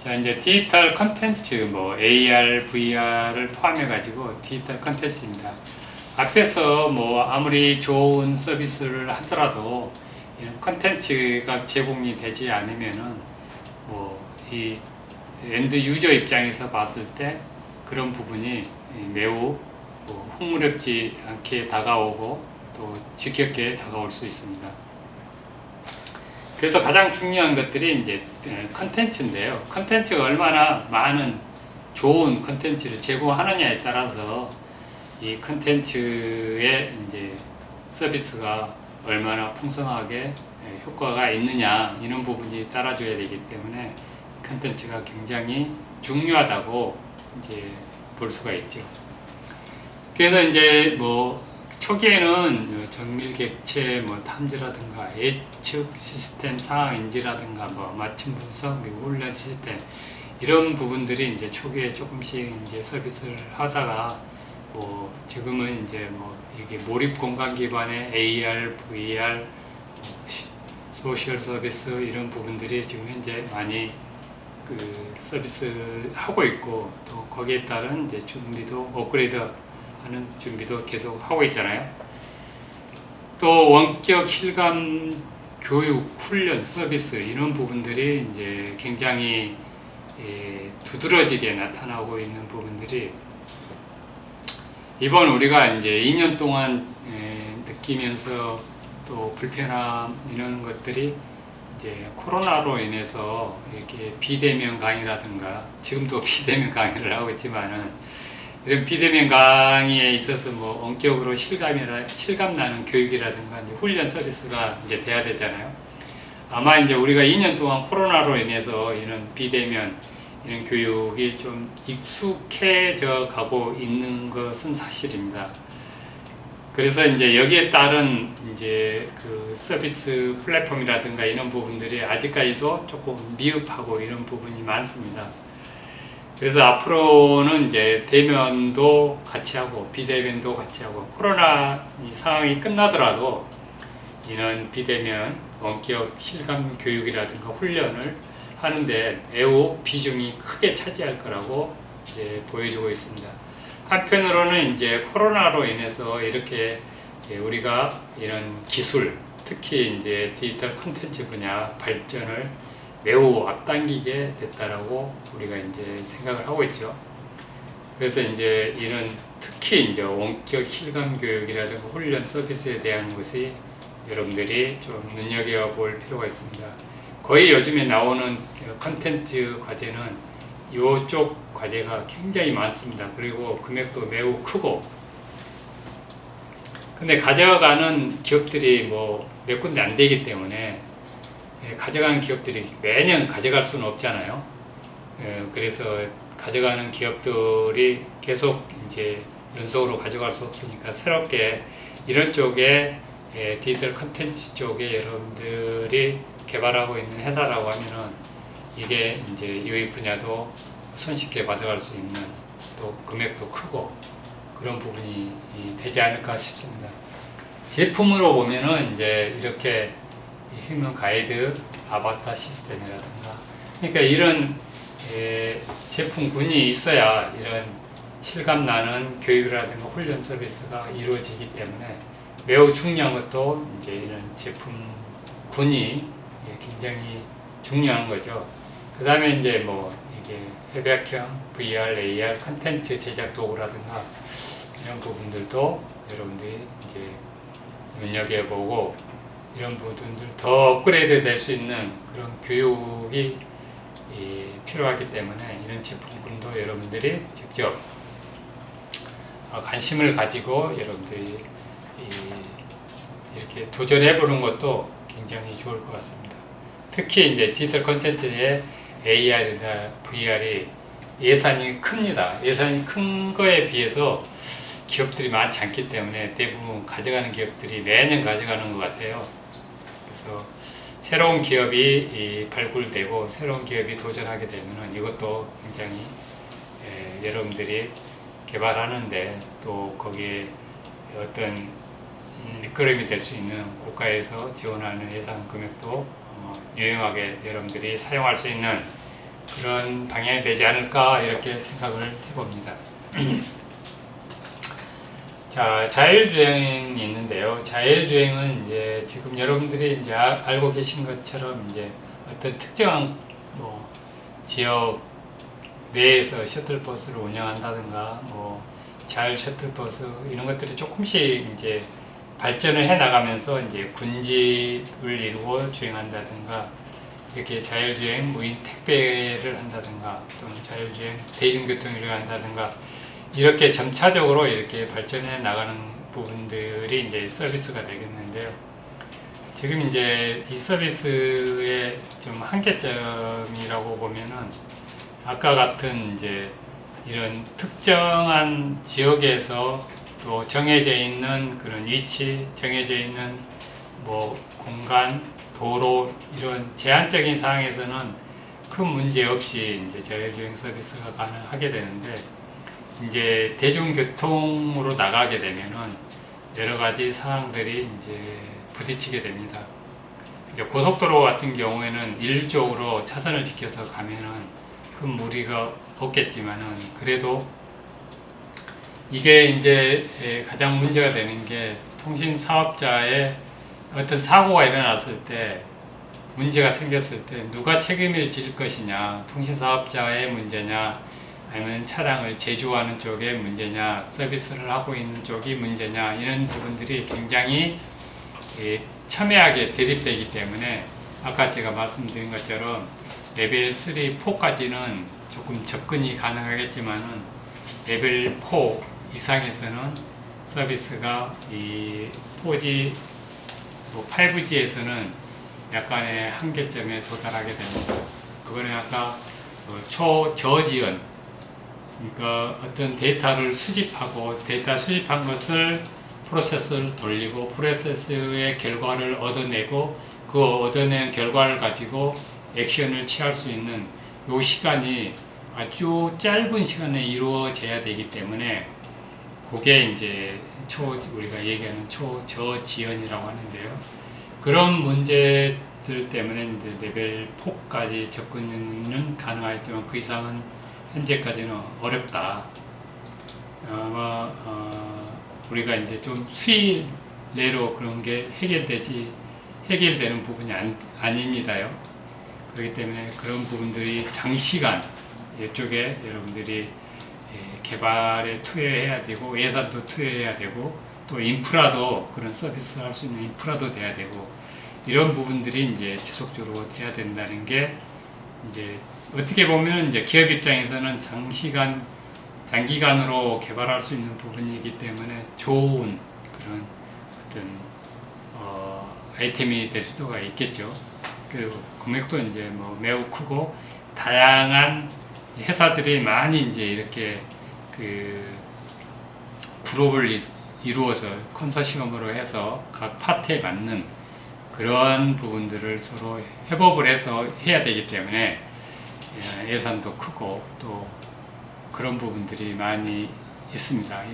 자, 이제 디지털 컨텐츠, 뭐 AR, VR을 포함해가지고 디지털 컨텐츠입니다. 앞에서 뭐 아무리 좋은 서비스를 하더라도 이런 컨텐츠가 제공이 되지 않으면은 뭐 이 엔드 유저 입장에서 봤을 때 그런 부분이 매우 흥미롭지 않게 다가오고 또 지겹게 다가올 수 있습니다. 그래서 가장 중요한 것들이 이제 컨텐츠인데요. 컨텐츠가 얼마나 많은 좋은 컨텐츠를 제공하느냐에 따라서 이 컨텐츠의 이제 서비스가 얼마나 풍성하게 효과가 있느냐 이런 부분이 따라줘야 되기 때문에 컨텐츠가 굉장히 중요하다고 이제 볼 수가 있죠. 그래서 이제 뭐 초기에는 정밀 객체 뭐 탐지라든가 예측 시스템 상황 인지라든가 뭐 맞춤 분석 그리고 훈련 시스템 이런 부분들이 이제 초기에 조금씩 이제 서비스를 하다가 뭐 지금은 이제 뭐 이게 몰입 공간 기반의 AR, VR, 소셜 서비스 이런 부분들이 지금 현재 많이 그 서비스 하고 있고 또 거기에 따른 이제 준비도 업그레이드 하는 준비도 계속 하고 있잖아요. 또 원격 실감 교육, 훈련, 서비스 이런 부분들이 이제 굉장히 두드러지게 나타나고 있는 부분들이 이번 우리가 이제 2년 동안 느끼면서 또 불편함 이런 것들이 이제 코로나로 인해서 이렇게 비대면 강의라든가 지금도 비대면 강의를 하고 있지만은 이런 비대면 강의에 있어서 뭐 원격으로 실감 나는 교육이라든가 이제 훈련 서비스가 이제 돼야 되잖아요. 아마 이제 우리가 2년 동안 코로나로 인해서 이런 비대면 이런 교육이 좀 익숙해져 가고 있는 것은 사실입니다. 그래서 이제 여기에 따른 이제 그 서비스 플랫폼이라든가 이런 부분들이 아직까지도 조금 미흡하고 이런 부분이 많습니다. 그래서 앞으로는 이제 대면도 같이 하고 비대면도 같이 하고 코로나 상황이 끝나더라도 이런 비대면 원격 실감 교육이라든가 훈련을 하는데 매우 비중이 크게 차지할 거라고 이제 보여주고 있습니다. 한편으로는 이제 코로나로 인해서 이렇게 우리가 이런 기술, 특히 이제 디지털 콘텐츠 분야 발전을 매우 앞당기게 됐다라고 우리가 이제 생각을 하고 있죠. 그래서 이제 이런 특히 이제 원격 실감 교육이라든가 훈련 서비스에 대한 것이 여러분들이 좀 눈여겨볼 필요가 있습니다. 거의 요즘에 나오는 컨텐츠 과제는 이쪽 과제가 굉장히 많습니다. 그리고 금액도 매우 크고 근데 가져가는 기업들이 뭐 몇 군데 안 되기 때문에 가져가는 기업들이 매년 가져갈 수는 없잖아요. 그래서 가져가는 기업들이 계속 이제 연속으로 가져갈 수 없으니까 새롭게 이런 쪽에 디지털 컨텐츠 쪽에 여러분들이 개발하고 있는 회사라고 하면은 이게 이제 이 분야도 손쉽게 받아갈 수 있는 또 금액도 크고 그런 부분이 되지 않을까 싶습니다. 제품으로 보면은 이제 이렇게 휴먼 가이드 아바타 시스템이라든가 그러니까 이런 제품군이 있어야 이런 실감나는 교육이라든가 훈련 서비스가 이루어지기 때문에 매우 중요한 것도 이제 이런 제품군이 굉장히 중요한 거죠. 그 다음에 이제 뭐 이게 협약형 VR, AR 컨텐츠 제작 도구라든가 이런 부분들도 여러분들이 이제 눈여겨보고 이런 부분들 더 업그레이드 될 수 있는 그런 교육이 필요하기 때문에 이런 제품군도 여러분들이 직접 관심을 가지고 여러분들이 이렇게 도전해보는 것도 굉장히 좋을 것 같습니다. 특히 이제 디지털 콘텐츠의 AR이나 VR이 예산이 큽니다. 예산이 큰 거에 비해서 기업들이 많지 않기 때문에 대부분 가져가는 기업들이 매년 가져가는 것 같아요. 그래서 새로운 기업이 발굴되고 새로운 기업이 도전하게 되면 이것도 굉장히 여러분들이 개발하는데 또 거기에 어떤 밑거름이 될 수 있는 국가에서 지원하는 예산 금액도 유용하게 여러분들이 사용할 수 있는 그런 방향이 되지 않을까 이렇게 생각을 해봅니다. 자, 자율주행이 있는데요. 자율주행은 이제 지금 여러분들이 이제 알고 계신 것처럼 이제 어떤 특정한 뭐 지역 내에서 셔틀버스를 운영한다든가 뭐 자율 셔틀버스 이런 것들이 조금씩 이제 발전을 해 나가면서 이제 군집을 이루고 주행한다든가 이렇게 자율주행 무인 택배를 한다든가 또는 자율주행 대중교통을 한다든가 이렇게 점차적으로 이렇게 발전해 나가는 부분들이 이제 서비스가 되겠는데요. 지금 이제 이 서비스의 좀 한계점이라고 보면은 아까 같은 이제 이런 특정한 지역에서 또 정해져 있는 그런 위치, 정해져 있는 뭐 공간, 도로 이런 제한적인 상황에서는 큰 문제 없이 이제 자율주행 서비스가 가능하게 되는데 이제 대중교통으로 나가게 되면은 여러 가지 상황들이 이제 부딪히게 됩니다. 이제 고속도로 같은 경우에는 일률적으로 차선을 지켜서 가면은 큰 무리가 없겠지만은 그래도 이게 이제 가장 문제가 되는 게 통신 사업자의 어떤 사고가 일어났을 때 문제가 생겼을 때 누가 책임을 질 것이냐, 통신 사업자의 문제냐 아니면 차량을 제조하는 쪽의 문제냐, 서비스를 하고 있는 쪽이 문제냐 이런 부분들이 굉장히 첨예하게 대립되기 때문에 아까 제가 말씀드린 것처럼 레벨 3, 4까지는 조금 접근이 가능하겠지만은 레벨 4 이상에서는 서비스가 이 4G, 뭐 5G에서는 약간의 한계점에 도달하게 됩니다. 그거는 아까 초저지연, 그러니까 어떤 데이터를 수집하고 데이터 수집한 것을 프로세스를 돌리고 프로세스의 결과를 얻어내고 그 얻어낸 결과를 가지고 액션을 취할 수 있는 이 시간이 아주 짧은 시간에 이루어져야 되기 때문에 그게 이제 우리가 얘기하는 초저지연이라고 하는데요. 그런 문제들 때문에 이제 레벨 4까지 접근은 가능하지만 그 이상은 현재까지는 어렵다. 아마 우리가 이제 좀 수일 내로 그런 게 해결되는 부분이 아닙니다요. 그렇기 때문에 그런 부분들이 장시간 이쪽에 여러분들이 개발에 투여해야 되고 예산도 투여해야 되고 또 인프라도 그런 서비스를 할 수 있는 인프라도 돼야 되고 이런 부분들이 이제 지속적으로 돼야 된다는 게 이제 어떻게 보면 이제 기업 입장에서는 장기간으로 개발할 수 있는 부분이기 때문에 좋은 그런 어떤 아이템이 될 수도가 있겠죠. 그 금액도 이제 뭐 매우 크고 다양한 회사들이 많이 이제 이렇게 그 그룹을 이루어서 컨소시엄으로 해서 각 파트에 맞는 그런 부분들을 서로 협업을 해서 해야 되기 때문에 예산도 크고 또 그런 부분들이 많이 있습니다.